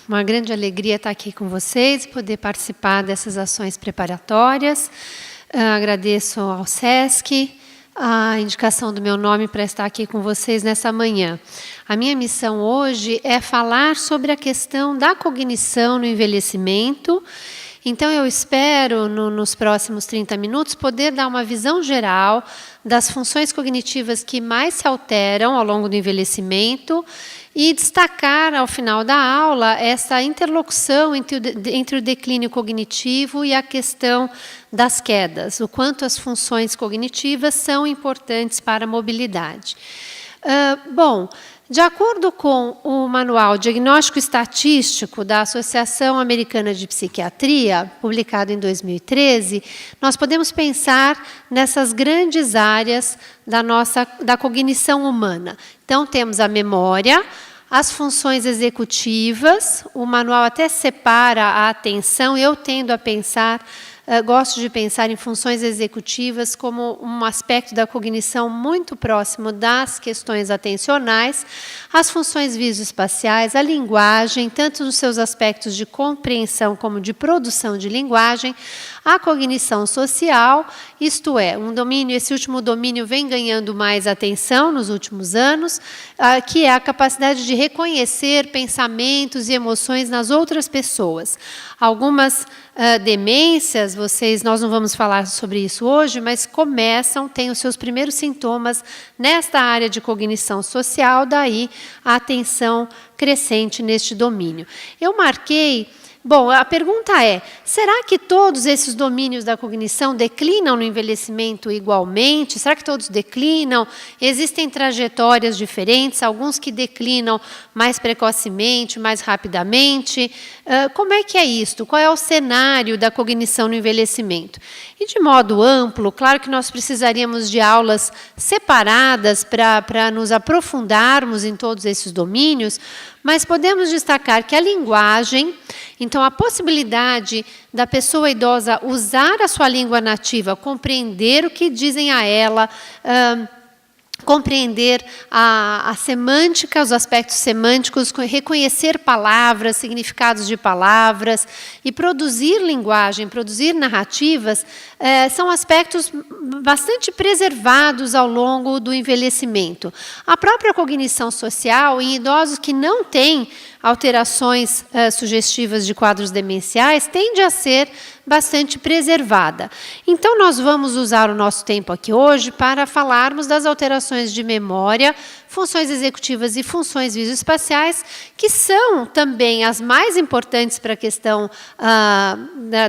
Uma grande alegria estar aqui com vocês, poder participar dessas ações preparatórias. Agradeço ao SESC a indicação do meu nome para estar aqui com vocês nessa manhã. A minha missão hoje é falar sobre a questão da cognição no envelhecimento. Então, eu espero, nos próximos 30 minutos, poder dar uma visão geral das funções cognitivas que mais se alteram ao longo do envelhecimento e destacar, ao final da aula, essa interlocução entre o declínio cognitivo e a questão das quedas, o quanto as funções cognitivas são importantes para a mobilidade. Bom, de acordo com o Manual Diagnóstico Estatístico da Associação Americana de Psiquiatria, publicado em 2013, nós podemos pensar nessas grandes áreas da cognição humana. Então, temos a memória, as funções executivas, o manual até separa a atenção, eu tendo a pensar, gosto de pensar em funções executivas como um aspecto da cognição muito próximo das questões atencionais, as funções visoespaciais, a linguagem, tanto nos seus aspectos de compreensão como de produção de linguagem, a cognição social, isto é, esse último domínio vem ganhando mais atenção nos últimos anos, que é a capacidade de reconhecer pensamentos e emoções nas outras pessoas. Algumas demências, nós não vamos falar sobre isso hoje, mas têm os seus primeiros sintomas nesta área de cognição social, daí a atenção crescente neste domínio. Eu marquei. Bom, a pergunta é, será que todos esses domínios da cognição declinam no envelhecimento igualmente? Será que todos declinam? Existem trajetórias diferentes, alguns que declinam mais precocemente, mais rapidamente? Como é que é isto? Qual é o cenário da cognição no envelhecimento? E de modo amplo, claro que nós precisaríamos de aulas separadas para nos aprofundarmos em todos esses domínios, mas podemos destacar que a linguagem, então a possibilidade da pessoa idosa usar a sua língua nativa, compreender o que dizem a ela, compreender a semântica, os aspectos semânticos, reconhecer palavras, significados de palavras e produzir linguagem, produzir narrativas, são aspectos bastante preservados ao longo do envelhecimento. A própria cognição social, em idosos que não têm alterações sugestivas de quadros demenciais, tende a ser bastante preservada. Então, nós vamos usar o nosso tempo aqui hoje para falarmos das alterações de memória, funções executivas e funções visoespaciais, que são também as mais importantes para a questão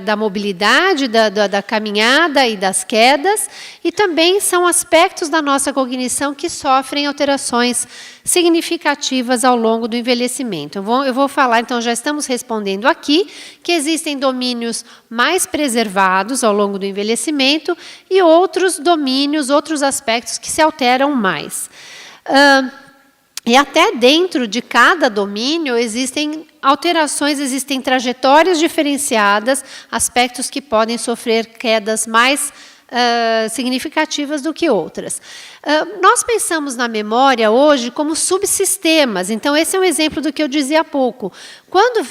da mobilidade, da caminhada e das quedas, e também são aspectos da nossa cognição que sofrem alterações significativas ao longo do envelhecimento. Eu vou falar, então, já estamos respondendo aqui, que existem domínios mais preservados ao longo do envelhecimento e outros domínios, outros aspectos que se alteram mais. E até dentro de cada domínio existem alterações, existem trajetórias diferenciadas, aspectos que podem sofrer quedas mais significativas do que outras. Nós pensamos na memória hoje como subsistemas, então esse é um exemplo do que eu dizia há pouco. Quando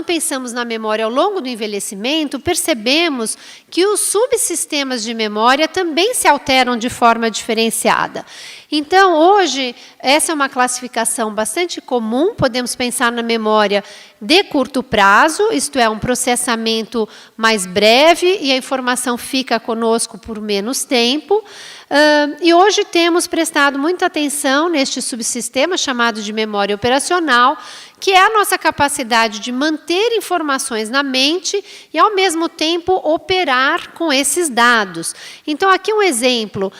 pensamos na memória ao longo do envelhecimento, percebemos que os subsistemas de memória também se alteram de forma diferenciada. Então, hoje, essa é uma classificação bastante comum, podemos pensar na memória de curto prazo, isto é, um processamento mais breve e a informação fica conosco por menos tempo. E hoje temos prestado muita atenção neste subsistema chamado de memória operacional, que é a nossa capacidade de manter informações na mente e, ao mesmo tempo, operar com esses dados. Então, aqui um exemplo.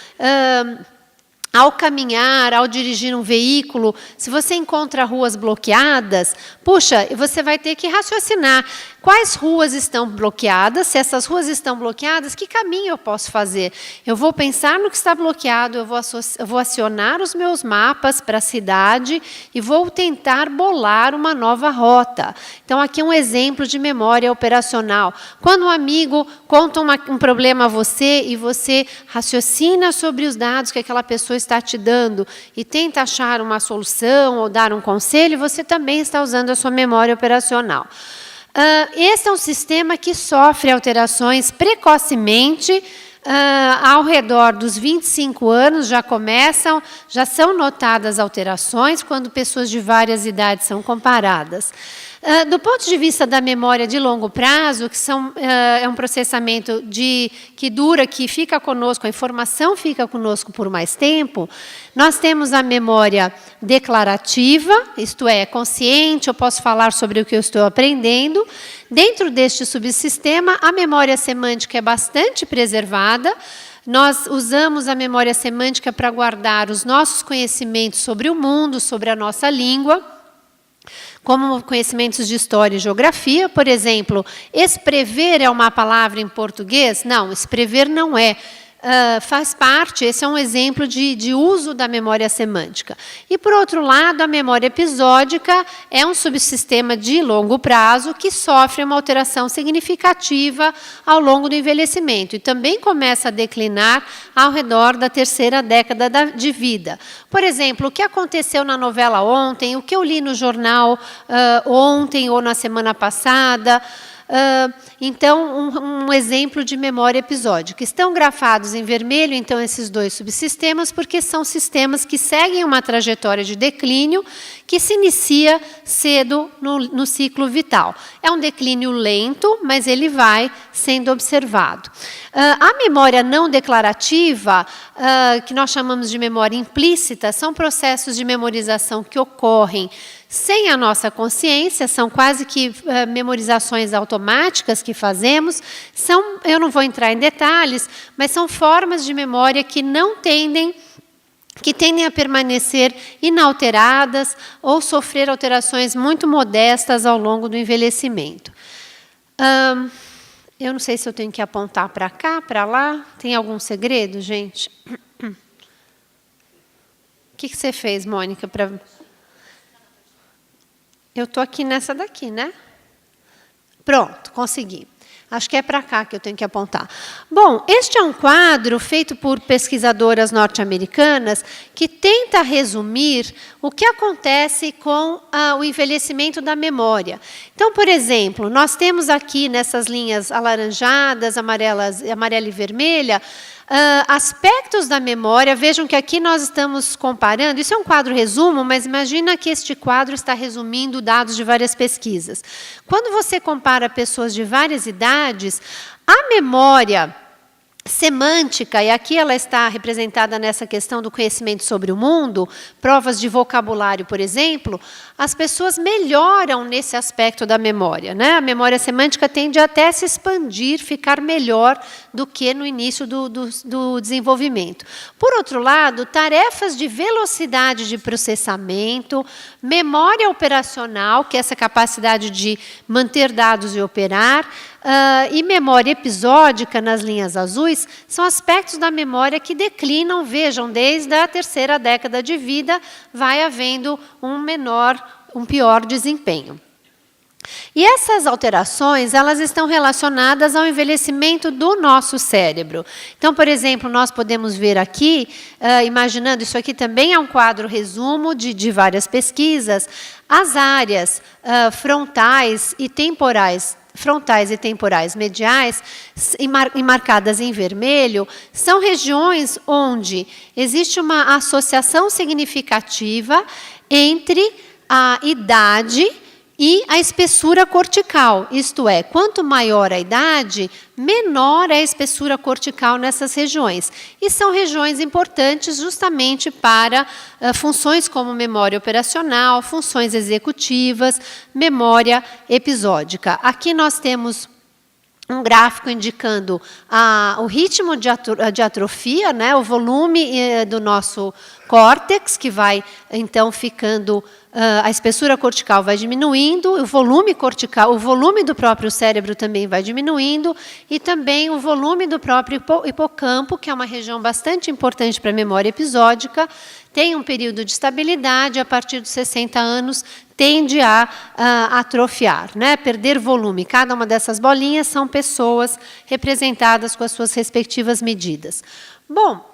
Ao caminhar, ao dirigir um veículo, se você encontra ruas bloqueadas, puxa, você vai ter que raciocinar. Quais ruas estão bloqueadas? Se essas ruas estão bloqueadas, que caminho eu posso fazer? Eu vou pensar no que está bloqueado, eu vou acionar os meus mapas para a cidade e vou tentar bolar uma nova rota. Então, aqui um exemplo de memória operacional. Quando um amigo conta um problema a você e você raciocina sobre os dados que aquela pessoa está te dando e tenta achar uma solução ou dar um conselho, você também está usando a sua memória operacional. Esse é um sistema que sofre alterações precocemente. Ao redor dos 25 anos já são notadas alterações quando pessoas de várias idades são comparadas. Do ponto de vista da memória de longo prazo, que é um processamento que fica conosco, a informação fica conosco por mais tempo, nós temos a memória declarativa, isto é, consciente, eu posso falar sobre o que eu estou aprendendo. Dentro deste subsistema, a memória semântica é bastante preservada. Nós usamos a memória semântica para guardar os nossos conhecimentos sobre o mundo, sobre a nossa língua, como conhecimentos de história e geografia. Por exemplo, esprever é uma palavra em português? Não, esprever não é. Faz parte, esse é um exemplo de uso da memória semântica. E, por outro lado, a memória episódica é um subsistema de longo prazo que sofre uma alteração significativa ao longo do envelhecimento e também começa a declinar ao redor da terceira década de vida. Por exemplo, o que aconteceu na novela ontem, o que eu li no jornal ontem ou na semana passada. Então, um exemplo de memória episódica. Estão grafados em vermelho, então, esses dois subsistemas, porque são sistemas que seguem uma trajetória de declínio que se inicia cedo no ciclo vital. É um declínio lento, mas ele vai sendo observado. A memória não declarativa, que nós chamamos de memória implícita, são processos de memorização que ocorrem sem a nossa consciência, são quase que memorizações automáticas que fazemos. Eu não vou entrar em detalhes, mas são formas de memória que tendem a permanecer inalteradas ou sofrer alterações muito modestas ao longo do envelhecimento. Eu não sei se eu tenho que apontar para cá, para lá. Tem algum segredo, gente? O que você fez, Mônica, para... Eu estou aqui nessa daqui, né? Pronto, consegui. Acho que é para cá que eu tenho que apontar. Bom, este é um quadro feito por pesquisadoras norte-americanas que tenta resumir o que acontece com o envelhecimento da memória. Então, por exemplo, nós temos aqui nessas linhas alaranjadas, amarela e vermelha, aspectos da memória. Vejam que aqui nós estamos comparando, isso é um quadro resumo, mas imagina que este quadro está resumindo dados de várias pesquisas. Quando você compara pessoas de várias idades, a memória semântica, e aqui ela está representada nessa questão do conhecimento sobre o mundo, provas de vocabulário, por exemplo, as pessoas melhoram nesse aspecto da memória, né? A memória semântica tende até a se expandir, ficar melhor do que no início do desenvolvimento. Por outro lado, tarefas de velocidade de processamento, memória operacional, que é essa capacidade de manter dados e operar, e memória episódica, nas linhas azuis, são aspectos da memória que declinam. Vejam, desde a terceira década de vida, vai havendo um pior desempenho. E essas alterações, elas estão relacionadas ao envelhecimento do nosso cérebro. Então, por exemplo, nós podemos ver aqui, imaginando, isso aqui também é um quadro resumo de várias pesquisas, as áreas frontais e temporais mediais, marcadas em vermelho, são regiões onde existe uma associação significativa entre a idade e a espessura cortical. Isto é, quanto maior a idade, menor é a espessura cortical nessas regiões. E são regiões importantes justamente para funções como memória operacional, funções executivas, memória episódica. Aqui nós temos um gráfico indicando o ritmo de atrofia, né, o volume do nosso córtex, que vai, então, ficando, a espessura cortical vai diminuindo, o volume cortical, o volume do próprio cérebro também vai diminuindo, e também o volume do próprio hipocampo, que é uma região bastante importante para a memória episódica, tem um período de estabilidade, a partir dos 60 anos, tende a atrofiar, né? Perder volume. Cada uma dessas bolinhas são pessoas representadas com as suas respectivas medidas. Bom,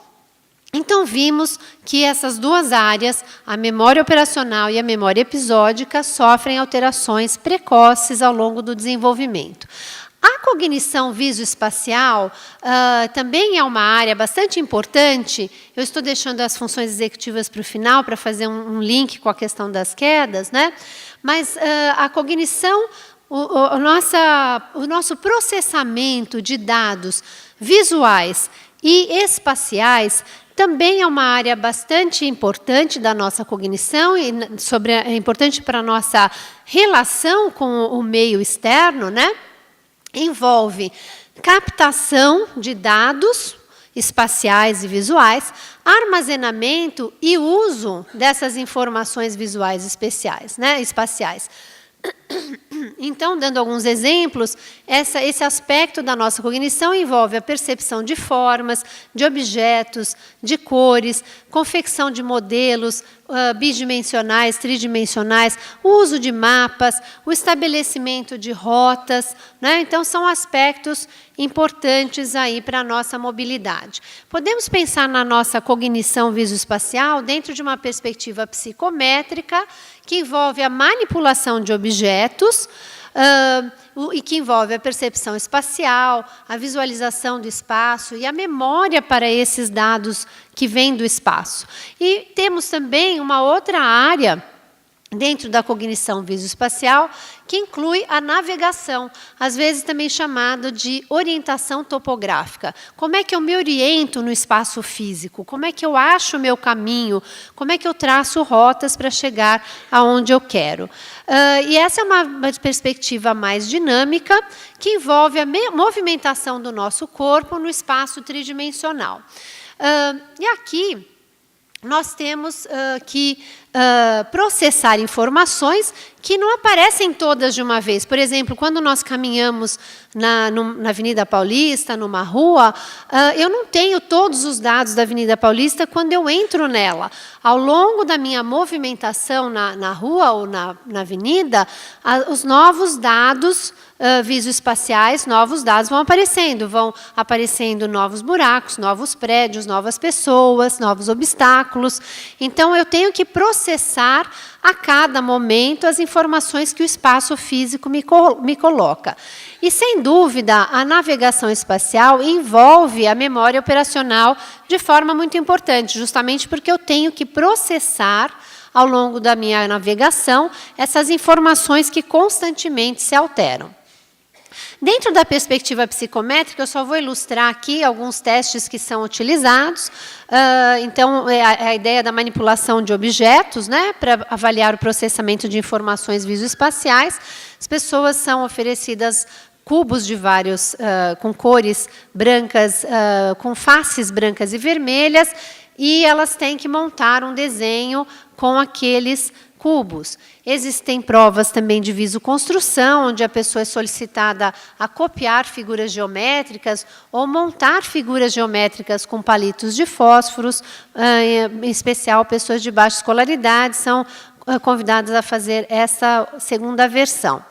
então vimos que essas duas áreas, a memória operacional e a memória episódica, sofrem alterações precoces ao longo do desenvolvimento. A cognição visoespacial também é uma área bastante importante. Eu estou deixando as funções executivas para o final, para fazer um link com a questão das quedas, né? Mas a cognição, o nosso processamento de dados visuais e espaciais também é uma área bastante importante da nossa cognição e é importante para a nossa relação com o meio externo, né? Envolve captação de dados espaciais e visuais, armazenamento e uso dessas informações visuais espaciais. Então, dando alguns exemplos, esse aspecto da nossa cognição envolve a percepção de formas, de objetos, de cores, confecção de modelos bidimensionais, tridimensionais, o uso de mapas, o estabelecimento de rotas, né? Então, são aspectos importantes aí para a nossa mobilidade. Podemos pensar na nossa cognição visoespacial dentro de uma perspectiva psicométrica, que envolve a manipulação de objetos, e que envolve a percepção espacial, a visualização do espaço e a memória para esses dados que vêm do espaço. E temos também uma outra área dentro da cognição visoespacial, que inclui a navegação, às vezes também chamado de orientação topográfica. Como é que eu me oriento no espaço físico? Como é que eu acho o meu caminho? Como é que eu traço rotas para chegar aonde eu quero? E essa é uma perspectiva mais dinâmica, que envolve a movimentação do nosso corpo no espaço tridimensional. E aqui nós temos que processar informações que não aparecem todas de uma vez. Por exemplo, quando nós caminhamos na Avenida Paulista, numa rua, eu não tenho todos os dados da Avenida Paulista quando eu entro nela. Ao longo da minha movimentação na rua ou na avenida, os novos dados visoespaciais, novos dados vão aparecendo novos buracos, novos prédios, novas pessoas, novos obstáculos. Então, eu tenho que processar a cada momento as informações que o espaço físico me coloca. E, sem dúvida, a navegação espacial envolve a memória operacional de forma muito importante, justamente porque eu tenho que processar, ao longo da minha navegação, essas informações que constantemente se alteram. Dentro da perspectiva psicométrica, eu só vou ilustrar aqui alguns testes que são utilizados. Então, a ideia da manipulação de objetos, né, para avaliar o processamento de informações visoespaciais. As pessoas são oferecidas cubos de vários, com cores brancas, com faces brancas e vermelhas, e elas têm que montar um desenho com aqueles cubos. Existem provas também de visoconstrução, onde a pessoa é solicitada a copiar figuras geométricas ou montar figuras geométricas com palitos de fósforos, em especial pessoas de baixa escolaridade são convidadas a fazer essa segunda versão.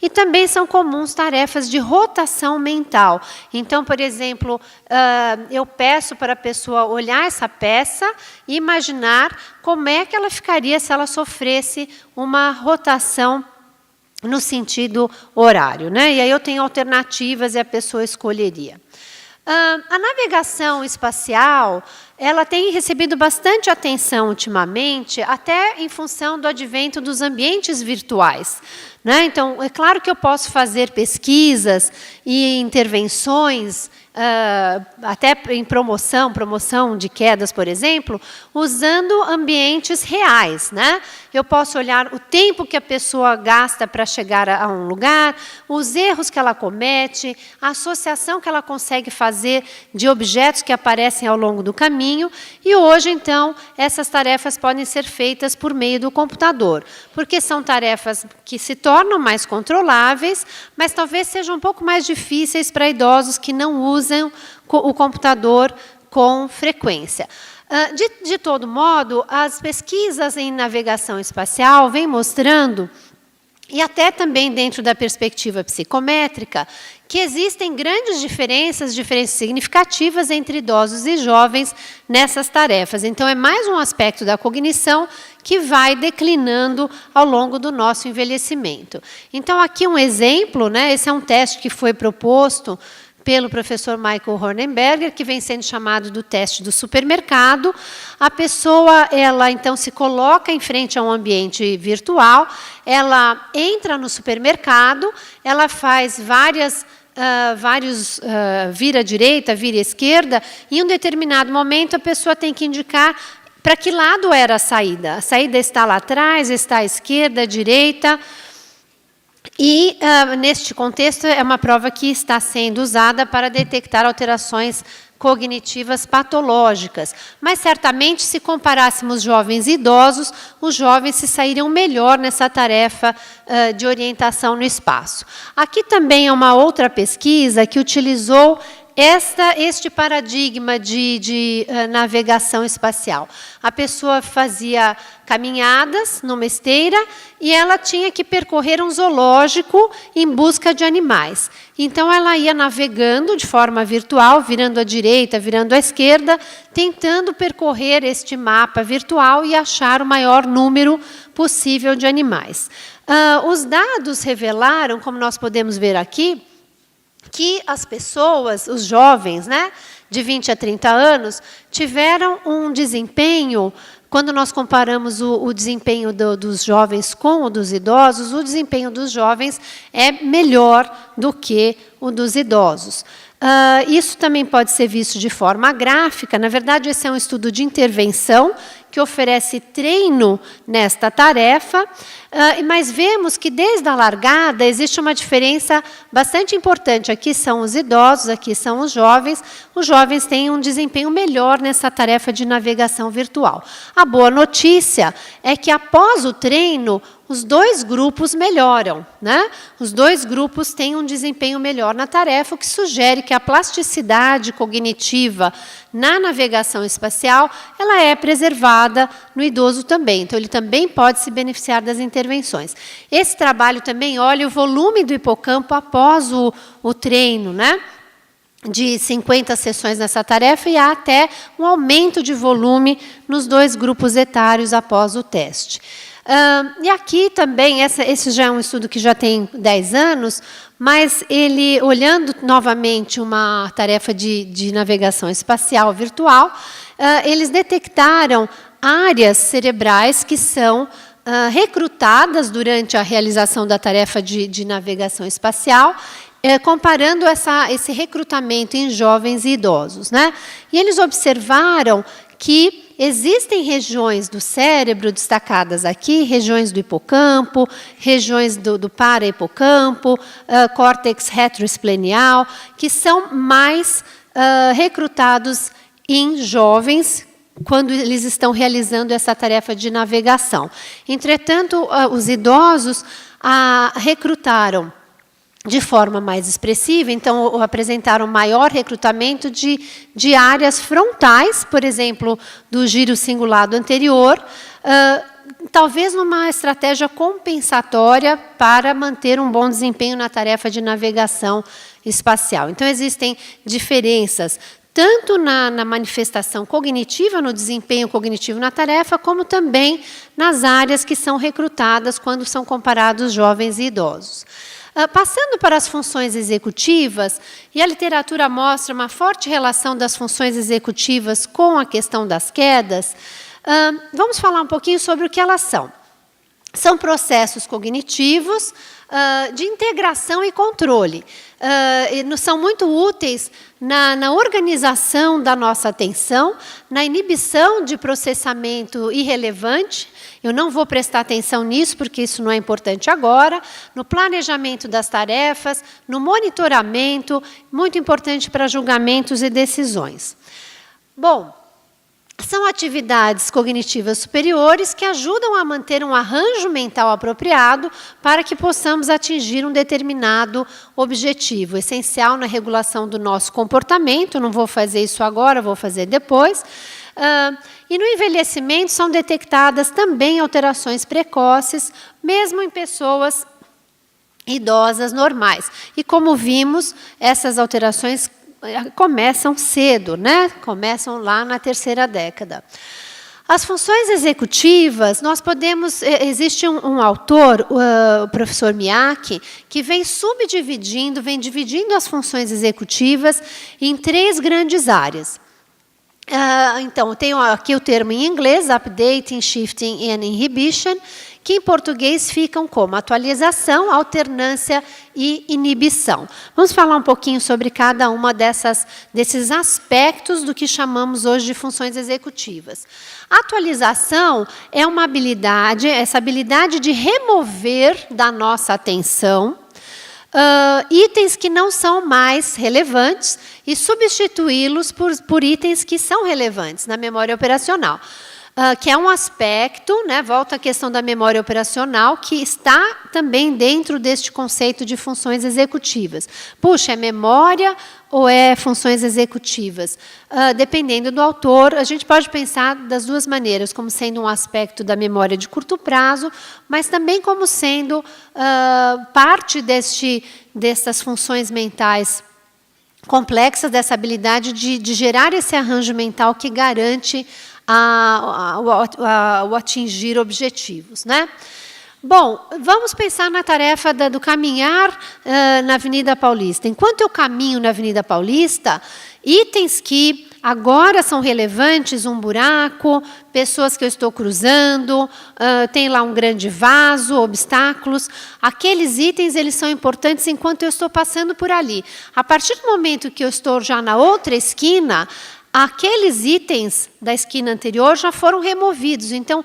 E também são comuns tarefas de rotação mental. Então, por exemplo, eu peço para a pessoa olhar essa peça e imaginar como é que ela ficaria se ela sofresse uma rotação no sentido horário, né? E aí eu tenho alternativas e a pessoa escolheria. A navegação espacial ela tem recebido bastante atenção ultimamente, até em função do advento dos ambientes virtuais, né? Então, é claro que eu posso fazer pesquisas e intervenções, até em promoção de quedas, por exemplo, usando ambientes reais, né? Eu posso olhar o tempo que a pessoa gasta para chegar a um lugar, os erros que ela comete, a associação que ela consegue fazer de objetos que aparecem ao longo do caminho. E hoje, então, essas tarefas podem ser feitas por meio do computador, porque são tarefas que se tornam mais controláveis, mas talvez sejam um pouco mais difíceis para idosos que não usam o computador com frequência. De todo modo, as pesquisas em navegação espacial vêm mostrando, e até também dentro da perspectiva psicométrica, que existem grandes diferenças significativas entre idosos e jovens nessas tarefas. Então, é mais um aspecto da cognição que vai declinando ao longo do nosso envelhecimento. Então, aqui um exemplo, né? Esse é um teste que foi proposto pelo professor Michael Hornenberger, que vem sendo chamado do teste do supermercado. A pessoa, ela então se coloca em frente a um ambiente virtual, ela entra no supermercado, ela faz vários vira à direita, vira à esquerda, e em um determinado momento a pessoa tem que indicar para que lado era a saída. A saída está lá atrás, está à esquerda, à direita. E, neste contexto, é uma prova que está sendo usada para detectar alterações cognitivas patológicas. Mas, certamente, se comparássemos jovens e idosos, os jovens se sairiam melhor nessa tarefa de orientação no espaço. Aqui também é uma outra pesquisa que utilizou este paradigma de navegação espacial. A pessoa fazia caminhadas numa esteira e ela tinha que percorrer um zoológico em busca de animais. Então, ela ia navegando de forma virtual, virando à direita, virando à esquerda, tentando percorrer este mapa virtual e achar o maior número possível de animais. Os dados revelaram, como nós podemos ver aqui, que as pessoas, os jovens, né, de 20 a 30 anos, tiveram um desempenho, quando nós comparamos o desempenho dos jovens com o dos idosos, o desempenho dos jovens é melhor do que o dos idosos. Isso também pode ser visto de forma gráfica. Na verdade, esse é um estudo de intervenção que oferece treino nesta tarefa, mas vemos que, desde a largada, existe uma diferença bastante importante. Aqui são os idosos, aqui são os jovens. Os jovens têm um desempenho melhor nessa tarefa de navegação virtual. A boa notícia é que, após o treino, os dois grupos melhoram, né? Os dois grupos têm um desempenho melhor na tarefa, o que sugere que a plasticidade cognitiva na navegação espacial ela é preservada no idoso também. Então, ele também pode se beneficiar das intervenções. Esse trabalho também olha o volume do hipocampo após o treino, né? De 50 sessões nessa tarefa, e há até um aumento de volume nos dois grupos etários após o teste. E aqui também, esse já é um estudo que já tem 10 anos, mas ele, olhando novamente uma tarefa de navegação espacial virtual, eles detectaram áreas cerebrais que são recrutadas durante a realização da tarefa de navegação espacial, comparando esse recrutamento em jovens e idosos, né? E eles observaram que existem regiões do cérebro destacadas aqui, regiões do hipocampo, regiões do para-hipocampo, córtex retroesplenial, que são mais recrutados em jovens quando eles estão realizando essa tarefa de navegação. Entretanto, os idosos recrutaram de forma mais expressiva, então apresentaram maior recrutamento de áreas frontais, por exemplo, do giro cingulado anterior, talvez numa estratégia compensatória para manter um bom desempenho na tarefa de navegação espacial. Então, existem diferenças tanto na manifestação cognitiva, no desempenho cognitivo na tarefa, como também nas áreas que são recrutadas quando são comparados jovens e idosos. Passando para as funções executivas, e a literatura mostra uma forte relação das funções executivas com a questão das quedas, vamos falar um pouquinho sobre o que elas são. São processos cognitivos de integração e controle. São muito úteis na organização da nossa atenção, na inibição de processamento irrelevante. Eu não vou prestar atenção nisso, porque isso não é importante agora. No planejamento das tarefas, no monitoramento, muito importante para julgamentos e decisões. Bom, são atividades cognitivas superiores que ajudam a manter um arranjo mental apropriado para que possamos atingir um determinado objetivo, essencial na regulação do nosso comportamento. Não vou fazer isso agora, vou fazer depois. E no envelhecimento são detectadas também alterações precoces, mesmo em pessoas idosas normais. E como vimos, essas alterações começam cedo, né? Começam lá na terceira década. As funções executivas, nós podemos... Existe um autor, o professor Miyake, que vem subdividindo, vem dividindo as funções executivas em 3 grandes áreas. Então, tenho aqui o termo em inglês, updating, shifting and inhibition, que em português ficam como atualização, alternância e inibição. Vamos falar um pouquinho sobre cada uma desses aspectos do que chamamos hoje de funções executivas. A atualização é uma habilidade, essa habilidade de remover da nossa atenção itens que não são mais relevantes e substituí-los por itens que são relevantes na memória operacional. Que é um aspecto, né, volta à questão da memória operacional, que está também dentro deste conceito de funções executivas. Puxa, é memória ou é funções executivas? Dependendo do autor, a gente pode pensar das duas maneiras, como sendo um aspecto da memória de curto prazo, mas também como sendo parte dessas funções mentais complexas, dessa habilidade de gerar esse arranjo mental que garante o atingir objetivos, né? Bom, vamos pensar na tarefa do caminhar na Avenida Paulista. Enquanto eu caminho na Avenida Paulista, itens que agora são relevantes, um buraco, pessoas que eu estou cruzando, tem lá um grande vaso, obstáculos. Aqueles itens, eles são importantes enquanto eu estou passando por ali. A partir do momento que eu estou já na outra esquina, aqueles itens da esquina anterior já foram removidos. Então,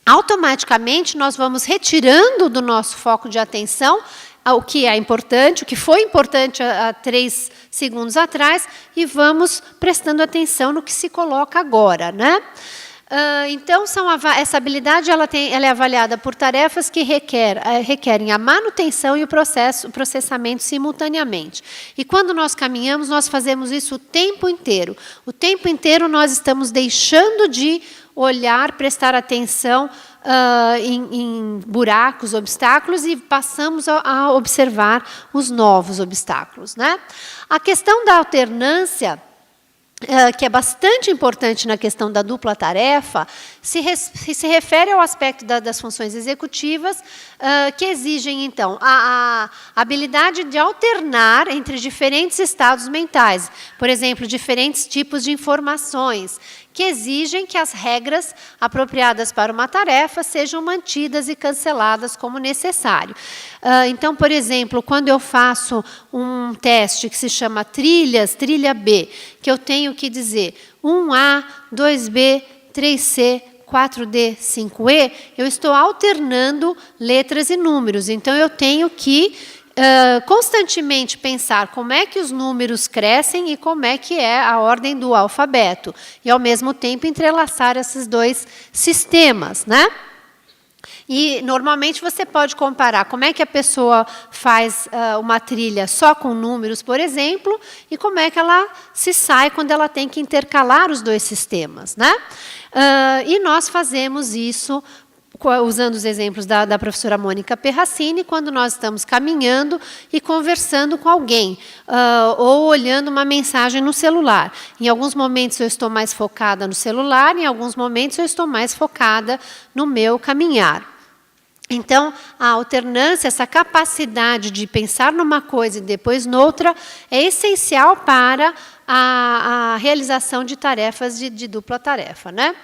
automaticamente, nós vamos retirando do nosso foco de atenção o que é importante, o que foi importante há 3 segundos atrás, e vamos prestando atenção no que se coloca agora, né? Então, essa habilidade ela é avaliada por tarefas que requerem a manutenção e o processamento simultaneamente. E quando nós caminhamos, nós fazemos isso o tempo inteiro. O tempo inteiro nós estamos deixando de olhar, prestar atenção em buracos, obstáculos, e passamos a observar os novos obstáculos, né? A questão da alternância, que é bastante importante na questão da dupla tarefa, se refere ao aspecto das funções executivas, que exigem, então, a habilidade de alternar entre diferentes estados mentais, por exemplo, diferentes tipos de informações, que exigem que as regras apropriadas para uma tarefa sejam mantidas e canceladas como necessário. Então, por exemplo, quando eu faço um teste que se chama trilha B, que eu tenho que dizer 1A, 2B, 3C, 4D, 5E, eu estou alternando letras e números. Então, eu tenho que constantemente pensar como é que os números crescem e como é que é a ordem do alfabeto. E, ao mesmo tempo, entrelaçar esses 2 sistemas, né? E, normalmente, você pode comparar como é que a pessoa faz uma trilha só com números, por exemplo, e como é que ela se sai quando ela tem que intercalar os 2 sistemas, né? E nós fazemos isso usando os exemplos da professora Mônica Perracini, quando nós estamos caminhando e conversando com alguém, ou olhando uma mensagem no celular. Em alguns momentos eu estou mais focada no celular, em alguns momentos eu estou mais focada no meu caminhar. Então, a alternância, essa capacidade de pensar numa coisa e depois noutra, é essencial para a realização de tarefas de dupla tarefa, né?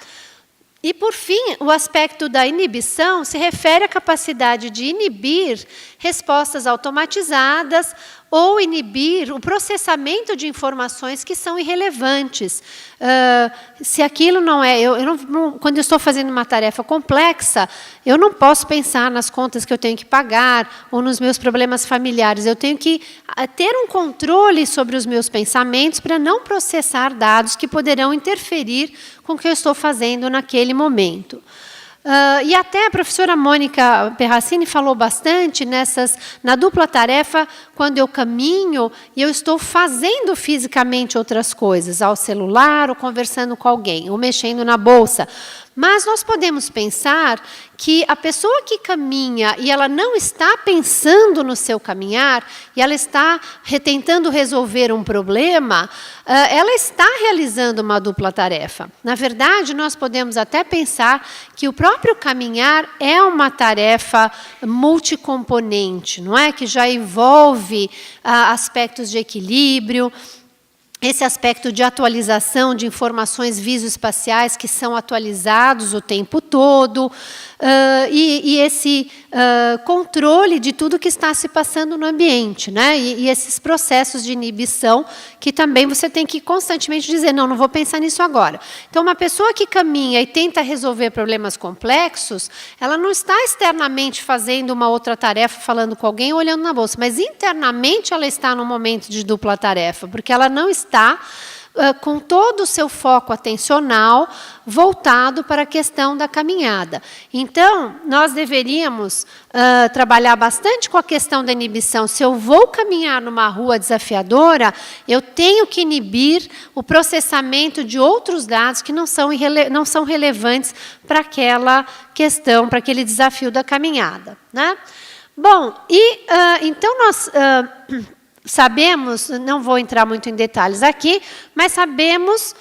E, por fim, o aspecto da inibição se refere à capacidade de inibir respostas automatizadas ou inibir o processamento de informações que são irrelevantes. Se aquilo não é... quando eu estou fazendo uma tarefa complexa, eu não posso pensar nas contas que eu tenho que pagar ou nos meus problemas familiares. Eu tenho que ter um controle sobre os meus pensamentos para não processar dados que poderão interferir com o que eu estou fazendo naquele momento. E até a professora Mônica Perracini falou bastante na dupla tarefa, quando eu caminho e eu estou fazendo fisicamente outras coisas, ao celular, ou conversando com alguém, ou mexendo na bolsa. Mas nós podemos pensar que a pessoa que caminha e ela não está pensando no seu caminhar, e ela está tentando resolver um problema, ela está realizando uma dupla tarefa. Na verdade, nós podemos até pensar que o próprio caminhar é uma tarefa multicomponente, não é? Que já envolve aspectos de equilíbrio, esse aspecto de atualização de informações visoespaciais que são atualizados o tempo todo, e esse controle de tudo que está se passando no ambiente, né? E esses processos de inibição que também você tem que constantemente dizer, não vou pensar nisso agora. Então, uma pessoa que caminha e tenta resolver problemas complexos, ela não está externamente fazendo uma outra tarefa, falando com alguém, olhando na bolsa, mas internamente ela está num momento de dupla tarefa, porque ela não está com todo o seu foco atencional voltado para a questão da caminhada. Então, nós deveríamos trabalhar bastante com a questão da inibição. Se eu vou caminhar numa rua desafiadora, eu tenho que inibir o processamento de outros dados que não são relevantes para aquela questão, para aquele desafio da caminhada, né? Bom, então nós... sabemos, não vou entrar muito em detalhes aqui, mas sabemos,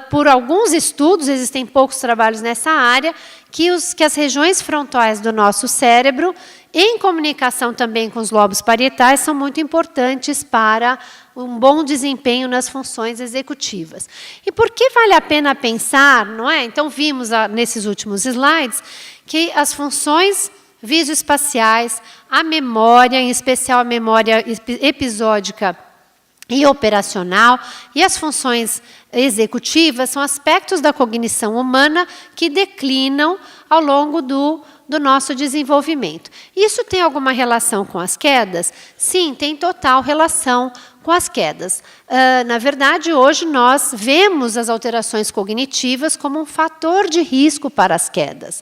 por alguns estudos, existem poucos trabalhos nessa área, que as regiões frontais do nosso cérebro, em comunicação também com os lobos parietais, são muito importantes para um bom desempenho nas funções executivas. E por que vale a pena pensar, não é? Então, vimos nesses últimos slides que as funções visoespaciais, a memória, em especial a memória episódica e operacional, e as funções executivas são aspectos da cognição humana que declinam ao longo do nosso desenvolvimento. Isso tem alguma relação com as quedas? Sim, tem total relação com as quedas. Na verdade, hoje nós vemos as alterações cognitivas como um fator de risco para as quedas.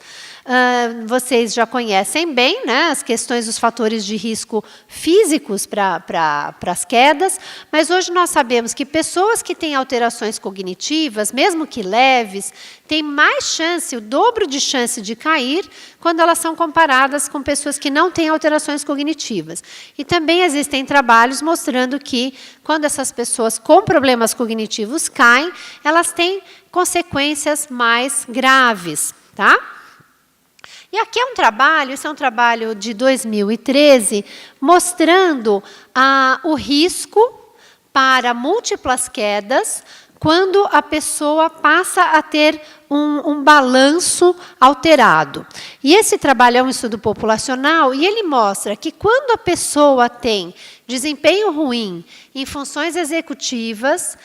Vocês já conhecem bem, né, as questões dos fatores de risco físicos para as quedas, mas hoje nós sabemos que pessoas que têm alterações cognitivas, mesmo que leves, têm mais chance, o dobro de chance de cair quando elas são comparadas com pessoas que não têm alterações cognitivas. E também existem trabalhos mostrando que, quando essas pessoas com problemas cognitivos caem, elas têm consequências mais graves, tá? E aqui é um trabalho, esse é um trabalho de 2013, mostrando o risco para múltiplas quedas quando a pessoa passa a ter um balanço alterado. E esse trabalho é um estudo populacional e ele mostra que quando a pessoa tem desempenho ruim em funções executivas,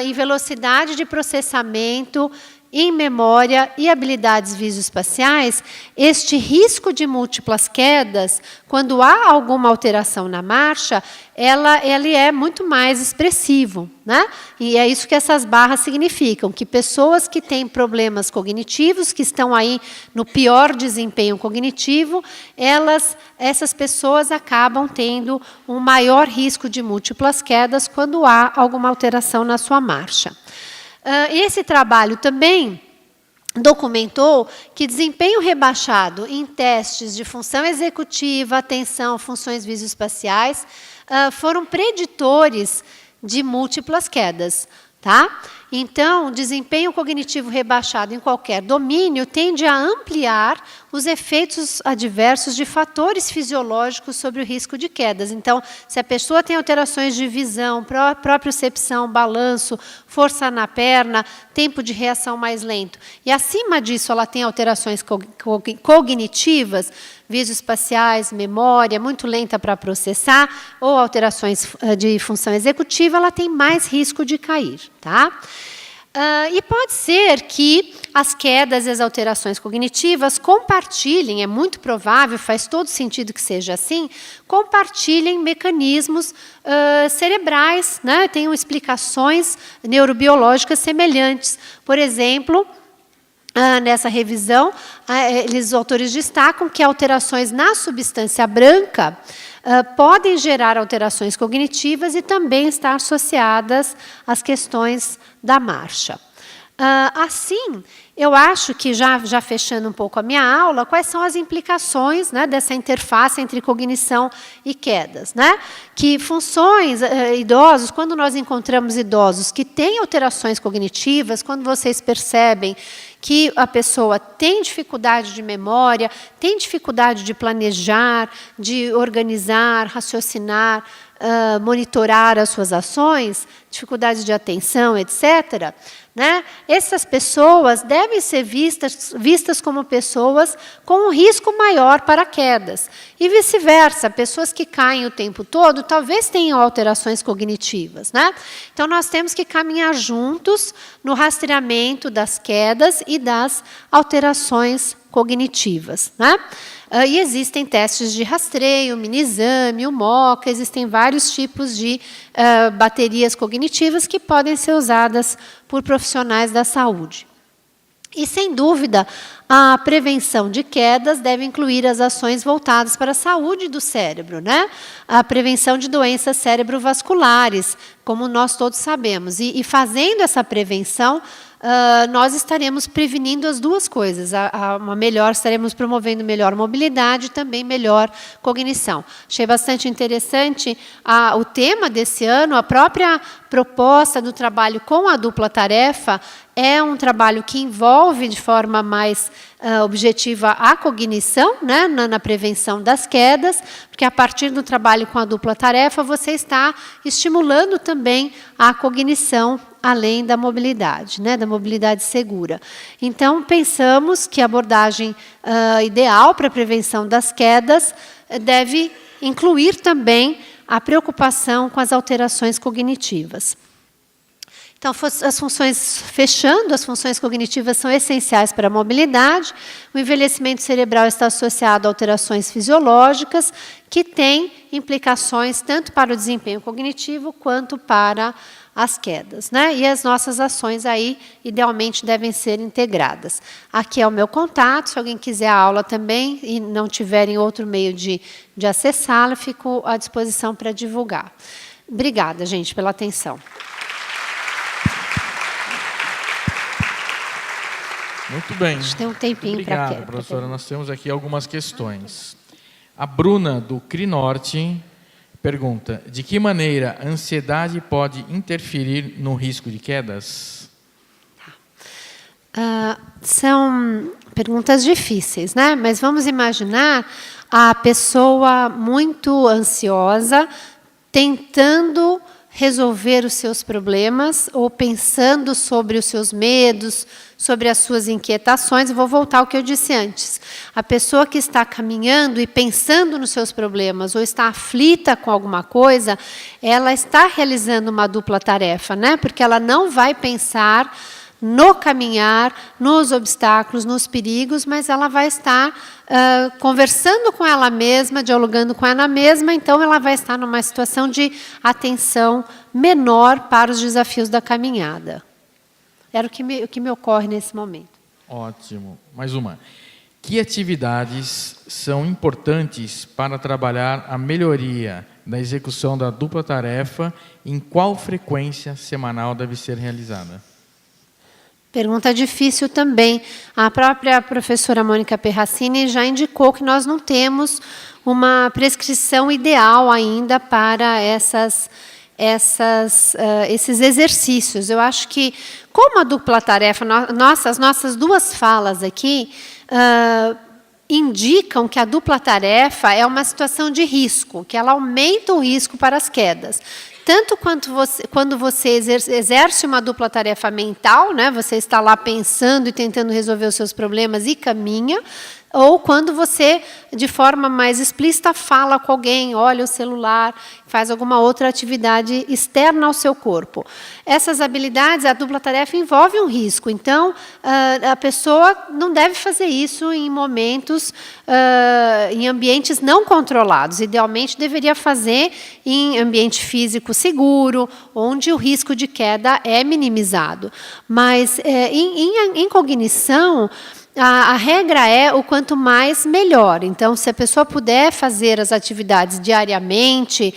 em velocidade de processamento, em memória e habilidades visoespaciais, este risco de múltiplas quedas, quando há alguma alteração na marcha, ele é muito mais expressivo, né? E é isso que essas barras significam, que pessoas que têm problemas cognitivos, que estão aí no pior desempenho cognitivo, essas pessoas acabam tendo um maior risco de múltiplas quedas quando há alguma alteração na sua marcha. Esse trabalho também documentou que desempenho rebaixado em testes de função executiva, atenção, funções visoespaciais, foram preditores de múltiplas quedas, tá? Então, desempenho cognitivo rebaixado em qualquer domínio tende a ampliar os efeitos adversos de fatores fisiológicos sobre o risco de quedas. Então, se a pessoa tem alterações de visão, propriocepção, balanço, força na perna, tempo de reação mais lento, e acima disso ela tem alterações cognitivas, visoespaciais, memória muito lenta para processar, ou alterações de função executiva, ela tem mais risco de cair, tá? E pode ser que as quedas e as alterações cognitivas compartilhem, é muito provável, faz todo sentido que seja assim, compartilhem mecanismos cerebrais, né? Tenham explicações neurobiológicas semelhantes. Por exemplo, nessa revisão, os autores destacam que alterações na substância branca podem gerar alterações cognitivas e também estar associadas às questões da marcha. Assim, eu acho que, já fechando um pouco a minha aula, quais são as implicações, né, dessa interface entre cognição e quedas, né? Que funções, idosos, quando nós encontramos idosos que têm alterações cognitivas, quando vocês percebem que a pessoa tem dificuldade de memória, tem dificuldade de planejar, de organizar, raciocinar, monitorar as suas ações, dificuldade de atenção, etc., né? Essas pessoas devem ser vistas como pessoas com um risco maior para quedas. E vice-versa, pessoas que caem o tempo todo talvez tenham alterações cognitivas, né? Então, nós temos que caminhar juntos no rastreamento das quedas e das alterações cognitivas, né? E existem testes de rastreio, o mini-exame, o MOCA, existem vários tipos de baterias cognitivas que podem ser usadas por profissionais da saúde. E, sem dúvida, a prevenção de quedas deve incluir as ações voltadas para a saúde do cérebro, né? A prevenção de doenças cerebrovasculares, como nós todos sabemos. E fazendo essa prevenção, nós estaremos prevenindo as duas coisas. Estaremos promovendo melhor mobilidade e também melhor cognição. Achei bastante interessante o tema desse ano, a própria proposta do trabalho com a dupla tarefa é um trabalho que envolve de forma mais objetiva a cognição, né, na prevenção das quedas, porque a partir do trabalho com a dupla tarefa você está estimulando também a cognição além da mobilidade, né, da mobilidade segura. Então, pensamos que a abordagem ideal para a prevenção das quedas deve incluir também a preocupação com as alterações cognitivas. Então, as funções, fechando, as funções cognitivas são essenciais para a mobilidade. O envelhecimento cerebral está associado a alterações fisiológicas que têm implicações tanto para o desempenho cognitivo quanto para as quedas, né? E as nossas ações aí, idealmente, devem ser integradas. Aqui é o meu contato, se alguém quiser a aula também e não tiverem outro meio de acessá-la, fico à disposição para divulgar. Obrigada, gente, pela atenção. Muito bem. A gente tem um tempinho para Obrigado, professora. Nós temos aqui algumas questões. A Bruna, do CRI Norte, pergunta: de que maneira a ansiedade pode interferir no risco de quedas? São perguntas difíceis, né? Mas vamos imaginar a pessoa muito ansiosa tentando resolver os seus problemas ou pensando sobre os seus medos, sobre as suas inquietações. Eu vou voltar ao que eu disse antes. A pessoa que está caminhando e pensando nos seus problemas ou está aflita com alguma coisa, ela está realizando uma dupla tarefa, né? Porque ela não vai pensar no caminhar, nos obstáculos, nos perigos, mas ela vai estar conversando com ela mesma, dialogando com ela mesma, então ela vai estar numa situação de atenção menor para os desafios da caminhada. Era o que me ocorre nesse momento. Ótimo. Mais uma. Que atividades são importantes para trabalhar a melhoria da execução da dupla tarefa? Em qual frequência semanal deve ser realizada? Pergunta difícil também. A própria professora Mônica Perracini já indicou que nós não temos uma prescrição ideal ainda para esses exercícios. Eu acho que, como a dupla tarefa, as nossas duas falas aqui indicam que a dupla tarefa é uma situação de risco, que ela aumenta o risco para as quedas. Tanto quando você exerce uma dupla tarefa mental, né, você está lá pensando e tentando resolver os seus problemas e caminha, ou quando você, de forma mais explícita, fala com alguém, olha o celular, faz alguma outra atividade externa ao seu corpo. Essas habilidades, a dupla tarefa envolve um risco, então a pessoa não deve fazer isso em momentos, em ambientes não controlados. Idealmente, deveria fazer em ambiente físico seguro, onde o risco de queda é minimizado. Mas, em cognição, a regra é o quanto mais, melhor. Então, se a pessoa puder fazer as atividades diariamente,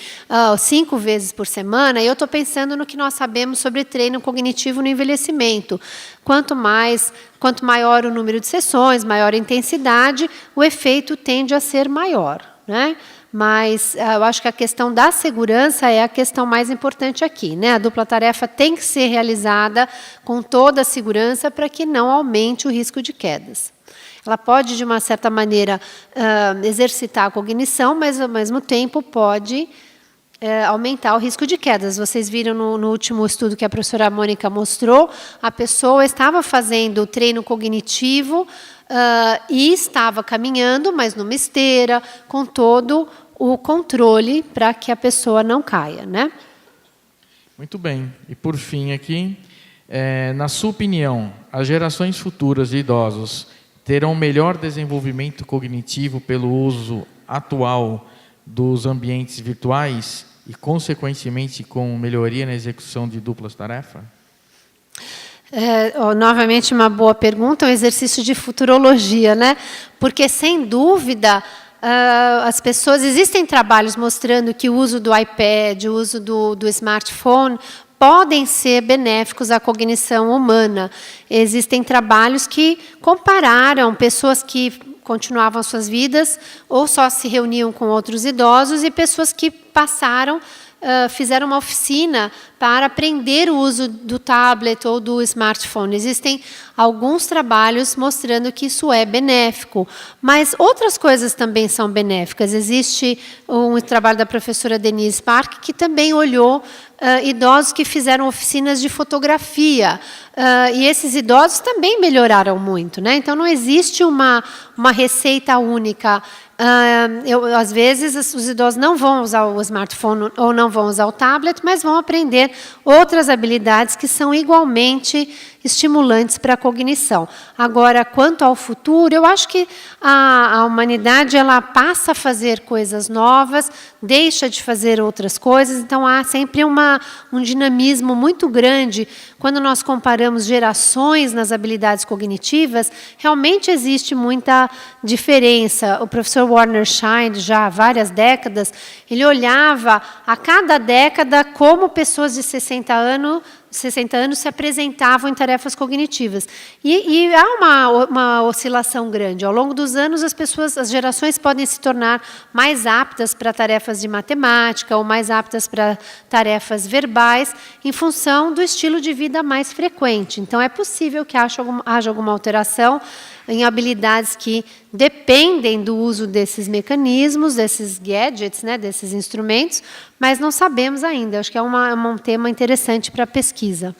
5 vezes por semana, eu estou pensando no que nós sabemos sobre treino cognitivo no envelhecimento. Quanto maior o número de sessões, maior a intensidade, o efeito tende a ser maior, né? Mas eu acho que a questão da segurança é a questão mais importante aqui, né? A dupla tarefa tem que ser realizada com toda a segurança para que não aumente o risco de quedas. Ela pode, de uma certa maneira, exercitar a cognição, mas, ao mesmo tempo, pode aumentar o risco de quedas. Vocês viram no último estudo que a professora Mônica mostrou, a pessoa estava fazendo treino cognitivo e estava caminhando, mas numa esteira, com todo o controle para que a pessoa não caia, né? Muito bem. E, por fim, aqui, na sua opinião, as gerações futuras de idosos terão melhor desenvolvimento cognitivo pelo uso atual dos ambientes virtuais e, consequentemente, com melhoria na execução de duplas tarefas? Novamente, uma boa pergunta, um exercício de futurologia, né? Porque, sem dúvida, as pessoas... Existem trabalhos mostrando que o uso do iPad, o uso do smartphone, podem ser benéficos à cognição humana. Existem trabalhos que compararam pessoas que continuavam suas vidas ou só se reuniam com outros idosos e pessoas que fizeram uma oficina para aprender o uso do tablet ou do smartphone. Existem alguns trabalhos mostrando que isso é benéfico, mas outras coisas também são benéficas. Existe um trabalho da professora Denise Park, que também olhou idosos que fizeram oficinas de fotografia, e esses idosos também melhoraram muito, né? Então, não existe uma receita única. Às vezes, os idosos não vão usar o smartphone ou não vão usar o tablet, mas vão aprender outras habilidades que são igualmente estimulantes para a cognição. Agora, quanto ao futuro, eu acho que a humanidade ela passa a fazer coisas novas, deixa de fazer outras coisas, então há sempre um dinamismo muito grande. Quando nós comparamos gerações nas habilidades cognitivas, realmente existe muita diferença. O professor Warner Shine, já há várias décadas, ele olhava a cada década como pessoas de 60 anos se apresentavam em tarefas cognitivas. E há uma oscilação grande. Ao longo dos anos, as gerações podem se tornar mais aptas para tarefas de matemática ou mais aptas para tarefas verbais, em função do estilo de vida mais frequente. Então, é possível que haja alguma alteração em habilidades que dependem do uso desses mecanismos, desses gadgets, né, desses instrumentos, mas não sabemos ainda. Acho que é um tema interessante para a pesquisa.